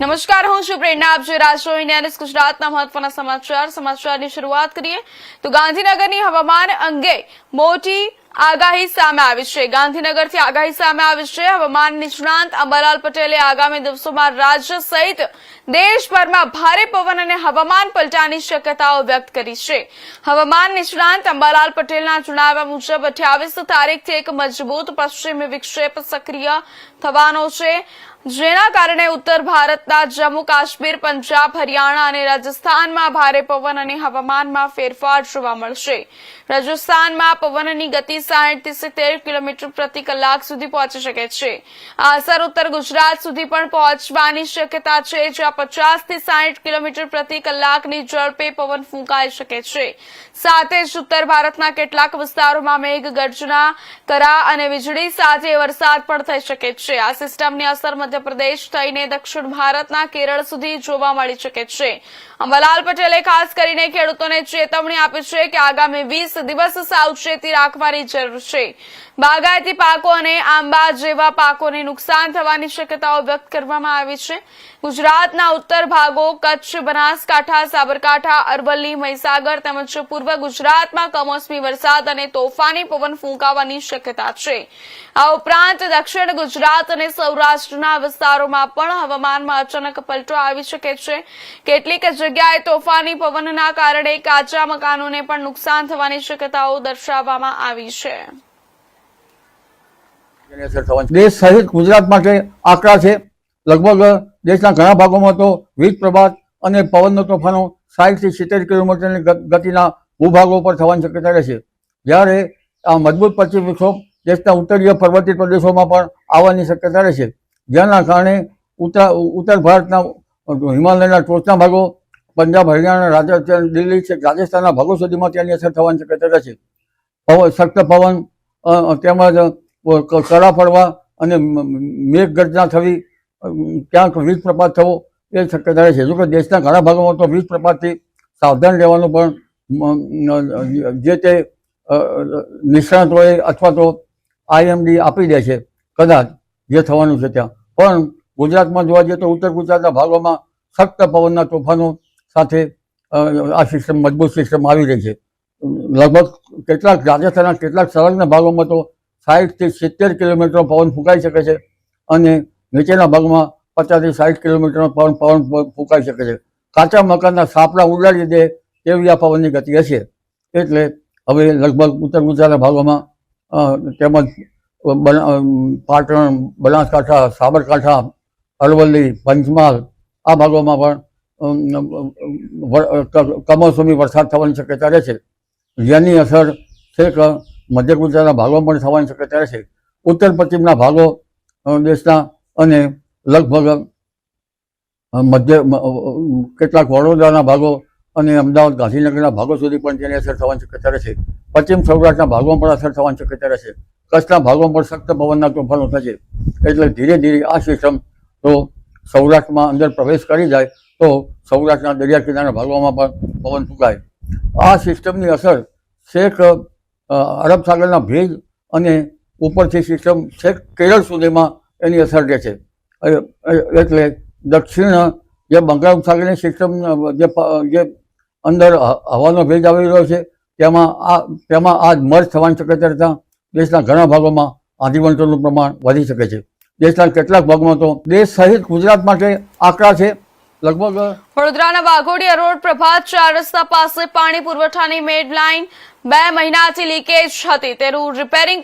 નમસ્કાર, હું છું પ્રેરણા. આપ જોઈ રહ્યા છો ઇન્ડિયા ન્યૂઝ ગુજરાતના મહત્વના સમાચારની શરૂઆત કરીએ તો ગાંધીનગરની હવામાન અંગે મોટી આગાહી સામે આવી છે. ગાંધીનગરથી આગાહી સામે આવી છે. હવામાન નિષ્ણાંત અંબાલાલ પટેલે આગામી દિવસોમાં રાજ્ય સહિત દેશભરમાં ભારે પવન અને હવામાન પલટાની શક્યતાઓ વ્યક્ત કરી છે. હવામાન નિષ્ણાંત અંબાલાલ પટેલના જણાવ્યા મુજબ 28 તારીખથી એક મજબૂત પશ્ચિમી વિક્ષેપ સક્રિય થવાનો છે, જેના કારણે ઉત્તર ભારતના જમ્મુ કાશ્મીર, પંજાબ, હરિયાણા અને રાજસ્થાનમાં ભારે પવન અને હવામાનમાં ફેરફાર જોવા મળશે. રાજસ્થાનમાં પવનની ગતિ 60 થી 70 કિલોમીટર પ્રતિ કલાક સુધી પહોંચી શકે છે. આ અસર ઉત્તર ગુજરાત સુધી પણ પહોંચવાની શક્યતા છે, જ્યાં 50 થી 60 કિલોમીટર પ્રતિ કલાકની ઝડપે પવન ફૂંકાઈ શકે છે. સાથે જ ઉત્તર ભારતના કેટલાક વિસ્તારોમાં મેઘગર્જના, કરા અને વીજળી સાથે વરસાદ પણ થઈ શકે છે. આ સિસ્ટમની અસર મધ્યપ્રદેશ થઈને દક્ષિણ ભારતના કેરળ સુધી જોવા મળી શકે છે. અંબાલાલ પટેલે ખાસ કરીને ખેડૂતોને ચેતવણી આપી છે કે આગામી 20 દિવસ સાવચેતી રાખવાની જરૂર છે. બાગાયતી પાકો અને આંબા જેવા પાકોને નુકસાન થવાની શક્યતાઓ વ્યક્ત કરવામાં આવી છે. ગુજરાતના ઉત્તર ભાગો, કચ્છ, બનાસકાંઠા, સાબરકાંઠા, અરવલ્લી, મહીસાગર તેમજ પૂર્વ ગુજરાતમાં કમોસમી વરસાદ અને તોફાની પવન ફૂંકાવાની શક્યતા છે. આ ઉપરાંત દક્ષિણ ગુજરાત અને સૌરાષ્ટ્રના વિસ્તારોમાં પણ હવામાનમાં અચાનક પલટો આવી શકે છે. કેટલીક જગ્યાએ તોફાની પવનના કારણે કાચા મકાનોને પણ નુકસાન થવાની શક્યતાઓ દર્શાવવામાં આવી છે. દેશ સહિત ગુજરાત માટે આંકડા છે. લગભગ દેશના ઘણા ભાગોમાં તો વીજ પ્રભાત અને પવનનો તોફાનો 60 થી 70 કિલોમીટરની ગતિના ભૂભાગો પર થવાની શક્યતા રહેશે. જ્યારે આ મજબૂત પશ્ચિમ વિક્ષોભ દેશના ઉત્તરીય પર્વતીય પ્રદેશોમાં પણ આવવાની શક્યતા રહેશે, જેના કારણે ઉત્તર ભારતના હિમાલયના ટોચના ભાગો, પંજાબ, હરિયાણા, રાજસ્થાન, દિલ્હી છે, રાજસ્થાનના ભાગો સુધીમાં તેની અસર થવાની શક્યતા રહેશે. સખ્ત પવન તેમજ કરા પડવા અને મેઘગર્જના થવી, ક્યાંક વીજ પ્રપાત થવો એ શક્યતા રહેશે. જોકે દેશના ઘણા ભાગોમાં તો વીજ પ્રપાતથી સાવધાન રહેવાનું પણ જે તે નિષ્ણાતોએ અથવા તો IMD આપી દે છે, કદાચ જે થવાનું છે ત્યાં. પણ ગુજરાતમાં જોવા જઈએ તો ઉત્તર ગુજરાતના ભાગોમાં સખ્ત પવનના તોફાનો સાથે આ સિસ્ટમ, મજબૂત સિસ્ટમ આવી રહી છે. લગભગ કેટલાક રાજસ્થાનના કેટલાક સંલગ્ન ભાગોમાં તો 60 થી 70 કિલોમીટરનો પવન ફૂંકાઈ શકે છે અને નીચેના ભાગમાં 50 થી 60 કિલોમીટરનો પવન ફૂંકાઈ શકે છે. કાચા મકાનના સાપડા ઉડાડી દે તેવી આ પવનની ગતિ હશે. એટલે હવે લગભગ ઉત્તર ગુજરાતના ભાગોમાં તેમજ પાટણ, બનાસકાંઠા, સાબરકાંઠા, અરવલ્લી, પંચમહાલ આ ભાગોમાં પણ કમોસમી વરસાદ થવાની શક્યતા રહેશે, જેની અસર છેક મધ્ય ગુજરાતના ભાગોમાં પણ થવાની શક્યતા રહેશે. ઉત્તર પશ્ચિમના ભાગો દેશના અને લગભગ કેટલાક વડોદરાના ભાગો અને અમદાવાદ, ગાંધીનગરના ભાગો સુધી પણ તેની અસર થવાની શક્યતા રહેશે. પશ્ચિમ સૌરાષ્ટ્રના ભાગોમાં પણ અસર થવાની શક્યતા રહેશે. કચ્છના ભાગોમાં પણ સખ્ત પવનના તોફાનો થશે. એટલે ધીરે ધીરે આ સિસ્ટમ તો સૌરાષ્ટ્રમાં અંદર પ્રવેશ કરી જાય તો સૌરાષ્ટ્રના દરિયા કિનારાના ભાગોમાં પણ પવન ફૂંકાય. આ સિસ્ટમની અસર છેક અરબ સાગરના ભેજ અને ઉપરથી સિસ્ટમ છેક કેરળ સુધીમાં એની અસર રહેશે. એટલે દક્ષિણ જે બંગાળ ઉપસાગરની સિસ્ટમ જે અંદર હવાનો ભેજ આવી રહ્યો છે તેમાં આ મર્જ થવાની શક્યતા રહેતા દેશના ઘણા ભાગોમાં આંધીવંટોનું પ્રમાણ વધી શકે છે. દેશના કેટલાક ભાગમાં તો દેશ સહિત ગુજરાત માટે આંકડા છે. લગભગ વડોદરાના વાઘોડિયા રોડ પ્રભાત 4 રસ્તા પાસે પાણી પુરવઠાની મેઇન લાઇન 2 મહિનાથી લીકેજ હતી. તેનું રિપેરિંગ